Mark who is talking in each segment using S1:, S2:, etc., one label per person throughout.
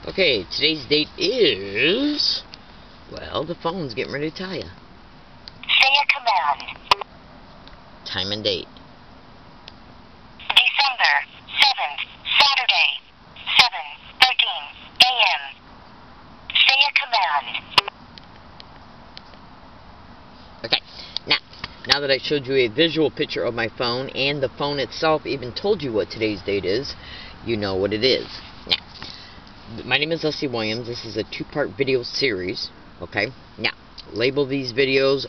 S1: Okay, today's date is... well, the phone's getting ready to tell you.
S2: Say a command.
S1: Time and date.
S2: December 7th, Saturday, 7:13 a.m. Say a command.
S1: Okay, now that I showed you a visual picture of my phone, and the phone itself even told you what today's date is, you know what it is. Now, my name is Leslie Williams. This is a two-part video series, okay? Now, label these videos,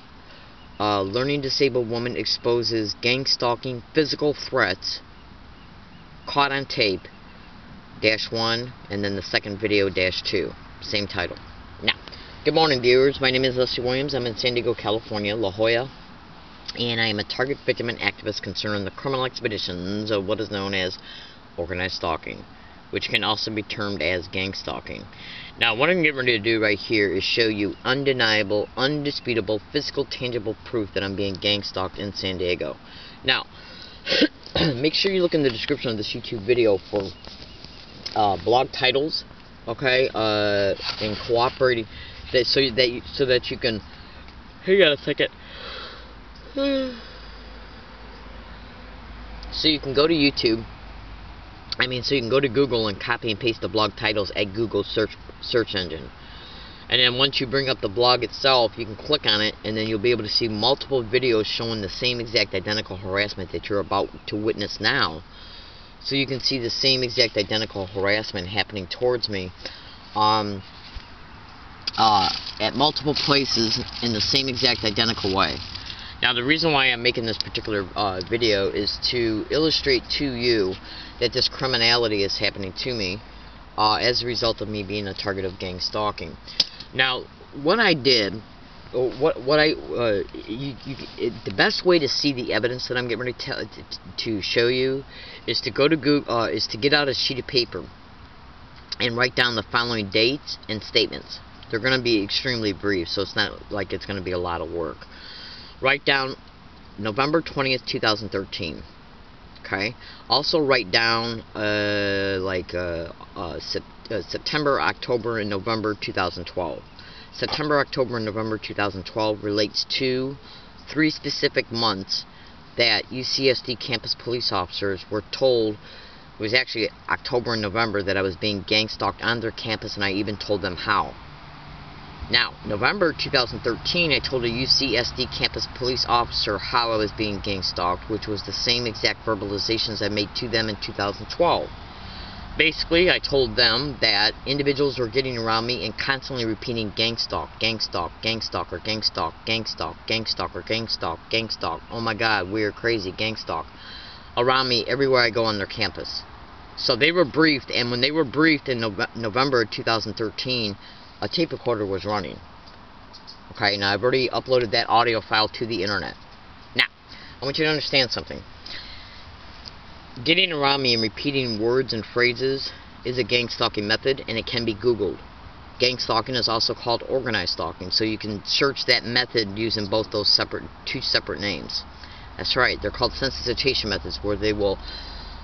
S1: Learning Disabled Woman Exposes Gang Stalking Physical Threats, Caught on Tape, -1, and then the second video, -2. Same title. Now, good morning, viewers. My name is Leslie Williams. I'm in San Diego, California, La Jolla, and I am a target victim and activist concerned in the criminal expeditions of what is known as organized stalking, which can also be termed as gang stalking. Now, what I'm getting ready to do right here is show you undeniable, undisputable, physical, tangible proof that I'm being gang stalked in San Diego. Now, make sure you look in the description of this YouTube video for blog titles, okay, and cooperating, so that you can. Hang on a second. So you can go to YouTube. So you can go to Google and copy and paste the blog titles at Google search engine. And then once you bring up the blog itself, you can click on it, and then you'll be able to see multiple videos showing the same exact identical harassment that you're about to witness now. So you can see the same exact identical harassment happening towards me at multiple places in the same exact identical way. Now, the reason why I'm making this particular video is to illustrate to you that this criminality is happening to me as a result of me being a target of gang stalking. Now, what I did, the best way to see the evidence that I'm getting ready to show you is to go to Google, is to get out a sheet of paper and write down the following dates and statements. They're going to be extremely brief, so it's not like it's going to be a lot of work. Write down November 20th, 2013. Okay. Also write down September, October, and November 2012. September, October, and November 2012 relates to 3 specific months that UCSD campus police officers were told. It was actually October and November that I was being gang stalked on their campus, and I even told them how. Now, November 2013, I told a UCSD campus police officer how I was being gang stalked, which was the same exact verbalizations I made to them in 2012. Basically, I told them that individuals were getting around me and constantly repeating gang stalk, gang stalk, gang stalker, gang stalk, gang stalk, gang stalker, gang stalk, gang stalk. Oh my God, we're crazy, gang stalk. Around me everywhere I go on their campus. So they were briefed, and when they were briefed in November 2013, a tape recorder was running. Okay, now I've already uploaded that audio file to the internet. Now, I want you to understand something. Getting around me and repeating words and phrases is a gang stalking method, and it can be Googled. Gang stalking is also called organized stalking, so you can search that method using both those two separate names. That's right, they're called sensitization methods, where they will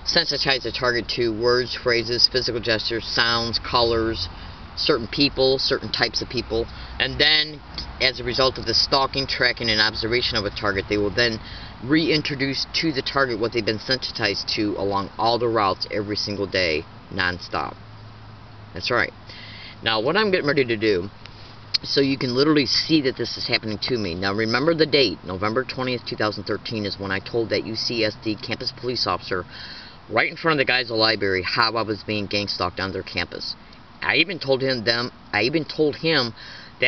S1: sensitize the target to words, phrases, physical gestures, sounds, colors, certain people, certain types of people, and then as a result of the stalking, tracking, and observation of a target, they will then reintroduce to the target what they've been sensitized to along all the routes every single day, non-stop. That's right. Now, what I'm getting ready to do, so you can literally see that this is happening to me. Now, remember the date, November 20th, 2013 is when I told that UCSD campus police officer right in front of the guys at the library how I was being gang stalked on their campus. I even told him that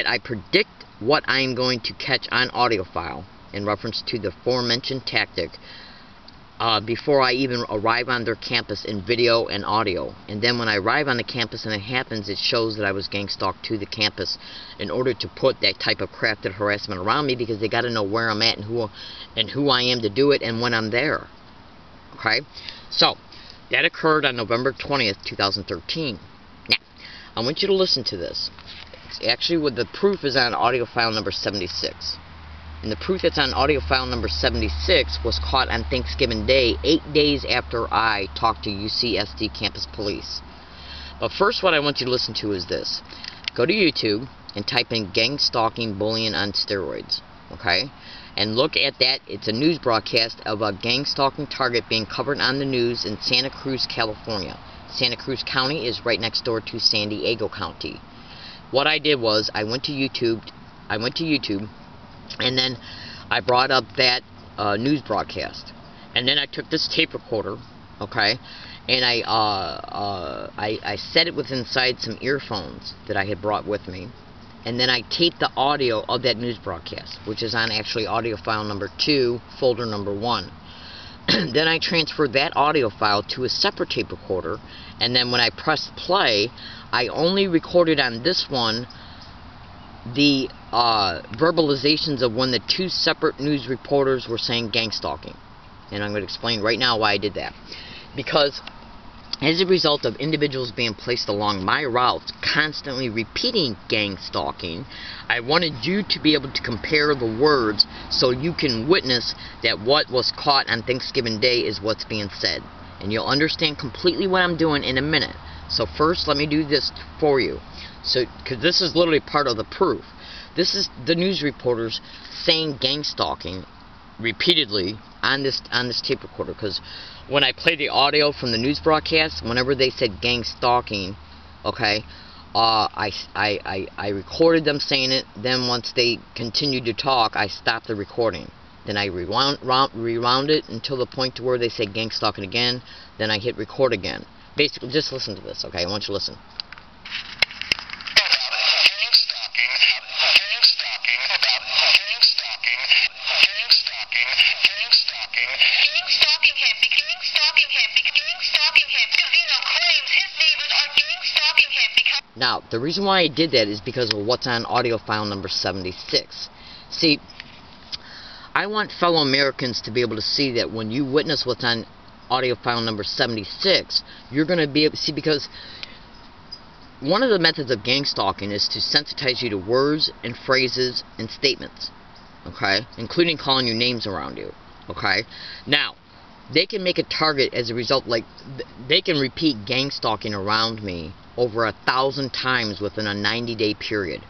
S1: I predict what I am going to catch on audio file in reference to the aforementioned tactic before I even arrive on their campus in video and audio. And then when I arrive on the campus and it happens, it shows that I was gang stalked to the campus in order to put that type of crafted harassment around me, because they got to know where I'm at and who I am to do it and when I'm there. Okay? So, that occurred on November 20th, 2013. I want you to listen to this. Actually, the proof is on audio file number 76. And the proof that's on audio file number 76 was caught on Thanksgiving Day, 8 days after I talked to UCSD campus police. But first, what I want you to listen to is this. Go to YouTube and type in gang stalking bullying on steroids, okay? And look at that. It's a news broadcast of a gang stalking target being covered on the news in Santa Cruz, California. Santa Cruz County is right next door to San Diego County. What I did was I went to YouTube, and then I brought up that news broadcast. And then I took this tape recorder, okay, and I set it with inside some earphones that I had brought with me, and then I taped the audio of that news broadcast, which is on actually audio file number 2, folder number 1. Then I transferred that audio file to a separate tape recorder, and then when I pressed play, I only recorded on this one the verbalizations of when the 2 separate news reporters were saying gang stalking. And I'm going to explain right now why I did that. Because as a result of individuals being placed along my routes constantly repeating gang stalking, I wanted you to be able to compare the words so you can witness that what was caught on Thanksgiving Day is what's being said. And you'll understand completely what I'm doing in a minute. So first, let me do this for you. So, because this is literally part of the proof. This is the news reporters saying gang stalking repeatedly on this tape recorder. Because when I play the audio from the news broadcast, whenever they said gang stalking, okay, I recorded them saying it. Then once they continued to talk, I stopped the recording. Then I rewound it until the point to where they say gang stalking again. Then I hit record again. Basically, just listen to this, okay? I want you to listen. Now, the reason why I did that is because of what's on audio file number 76. See, I want fellow Americans to be able to see that when you witness what's on audio file number 76, you're going to be able to see, because one of the methods of gang stalking is to sensitize you to words and phrases and statements, okay, including calling you names around you, okay. Now, they can make a target as a result, like they can repeat gang stalking around me over 1,000 times within a 90-day period.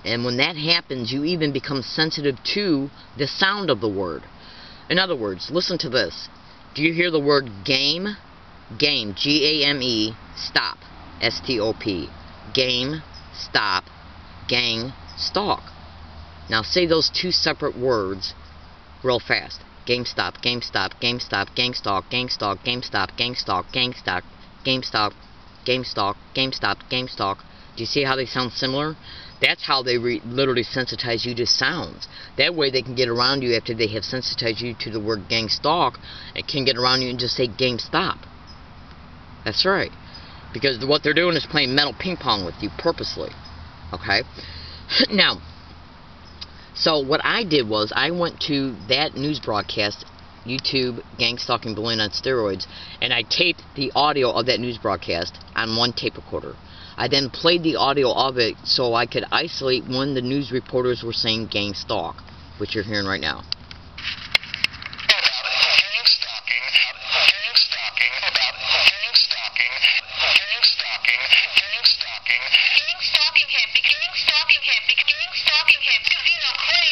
S1: And when that happens, you even become sensitive to the sound of the word. In other words, listen to this. Do you hear the word game? Game, G-A-M-E, stop, S-T-O-P. Game, stop, gang, stalk. Now say those 2 separate words real fast. Game stop, game stop, game stop, gang stalk, gang stalk, game stop, gang stalk, gang stalk, game stop, game stalk, game stop, game stalk. Do you see how they sound similar? That's how they literally sensitize you to sounds. That way they can get around you after they have sensitized you to the word gang stalk. It can get around you and just say game stop. That's right. Because what they're doing is playing mental ping pong with you purposely. Okay? Now, so what I did was I went to that news broadcast, YouTube gang stalking bullying on steroids, and I taped the audio of that news broadcast on one tape recorder. I then played the audio of it so I could isolate when the news reporters were saying gang stalk, which you're hearing right now.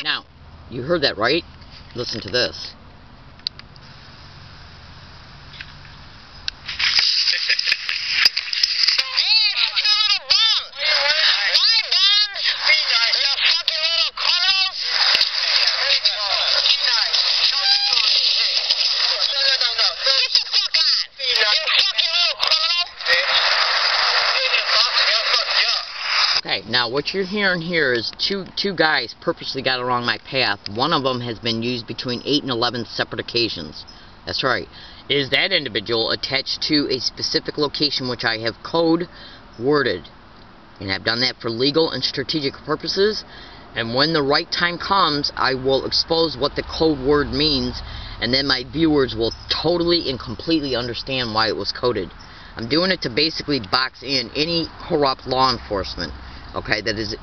S1: Now, you heard that, right? Listen to this. Okay, now what you're hearing here is two guys purposely got along my path. One of them has been used between 8 and 11 separate occasions. That's right. Is that individual attached to a specific location which I have code worded? And I've done that for legal and strategic purposes. And when the right time comes, I will expose what the code word means, and then my viewers will totally and completely understand why it was coded. I'm doing it to basically box in any corrupt law enforcement, okay, that is,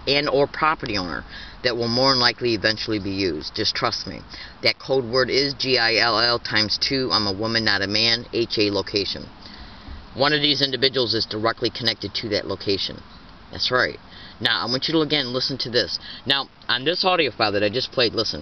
S1: and or property owner that will more than likely eventually be used. Just trust me. That code word is GILL ×2. I'm a woman, not a man. HA location. one of these individuals is directly connected to that location. That's right. Now, I want you to, again, listen to this. Now, on this audio file that I just played, listen.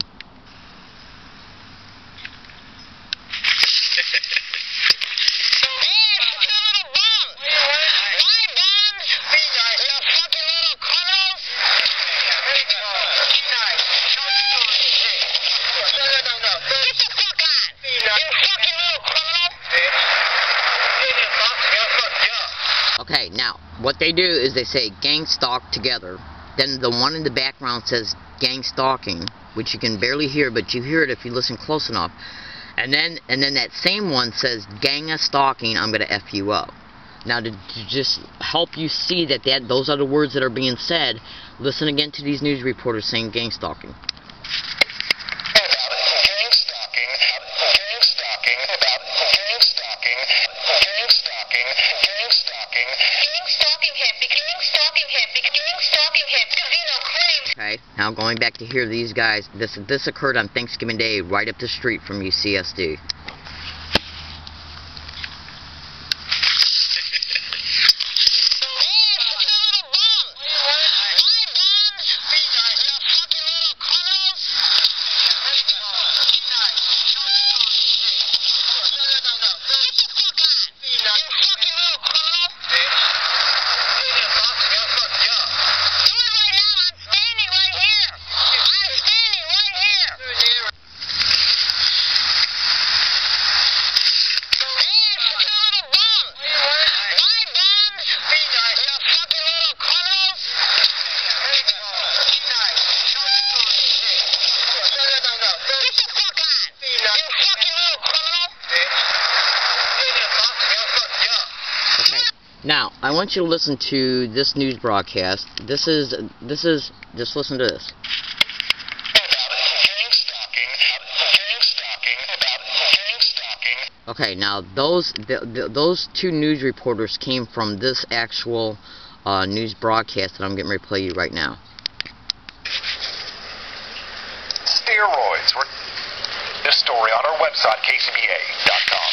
S1: Okay, now, what they do is they say gang stalk together. Then the one in the background says gang stalking, which you can barely hear, but you hear it if you listen close enough. And then that same one says gang stalking, I'm going to F you up. Now, to just help you see that those are the words that are being said, listen again to these news reporters saying gang stalking. Okay, now going back to hear these guys, this occurred on Thanksgiving Day right up the street from UCSD. Now, I want you to listen to this news broadcast. This is, just listen to this. Okay, now those two news reporters came from this actual news broadcast that I'm getting ready to play you right now.
S3: Steroids. This story on our website, kcba.com.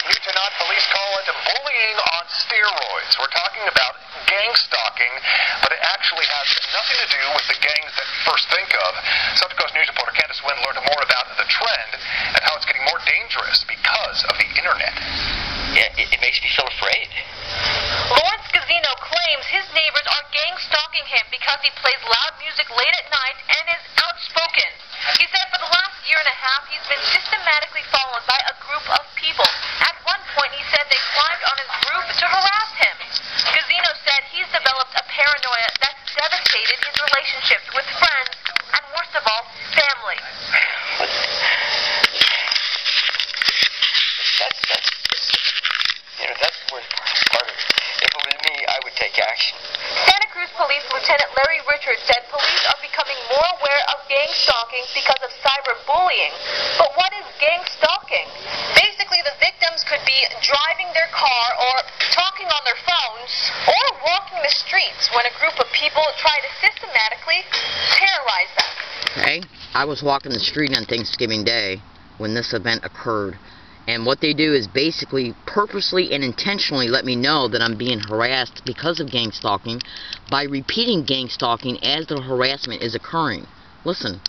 S3: New tonight, police call it bullying on steroids. We're talking about gang stalking, but it actually has nothing to do with the gangs that you first think of. South Coast News reporter Candace Wynn learned more about the trend and how it's getting more dangerous because of the internet.
S4: Yeah, it makes me feel afraid.
S5: Lawrence Gazino claims his neighbors are gang stalking him because he plays loud music late at night and is outspoken. He said for the last year and a half he's been systematically followed by a group of people. At one point he said they climbed on his roof to harass him. Gazino said he's developed a paranoia that's devastated his relationships with friends and, worst of all, family.
S4: That's the worst part of it. If it was me, I would take action.
S5: Santa Cruz Police Lieutenant Larry Richards said police are becoming more aware of gang stalking because of cyberbullying. But what is gang stalking? Basically, the victims could be driving their car or talking on their phones or walking the streets when a group of people try to systematically terrorize them.
S1: Okay, I was walking the street on Thanksgiving Day when this event occurred. And what they do is basically purposely and intentionally let me know that I'm being harassed because of gang stalking by repeating gang stalking as the harassment is occurring. Listen.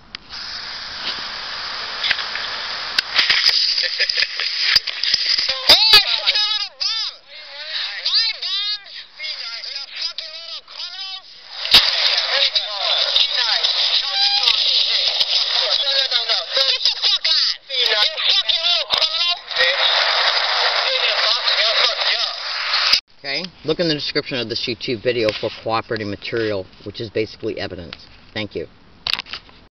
S1: Okay, look in the description of this YouTube video for cooperating material, which is basically evidence. Thank you.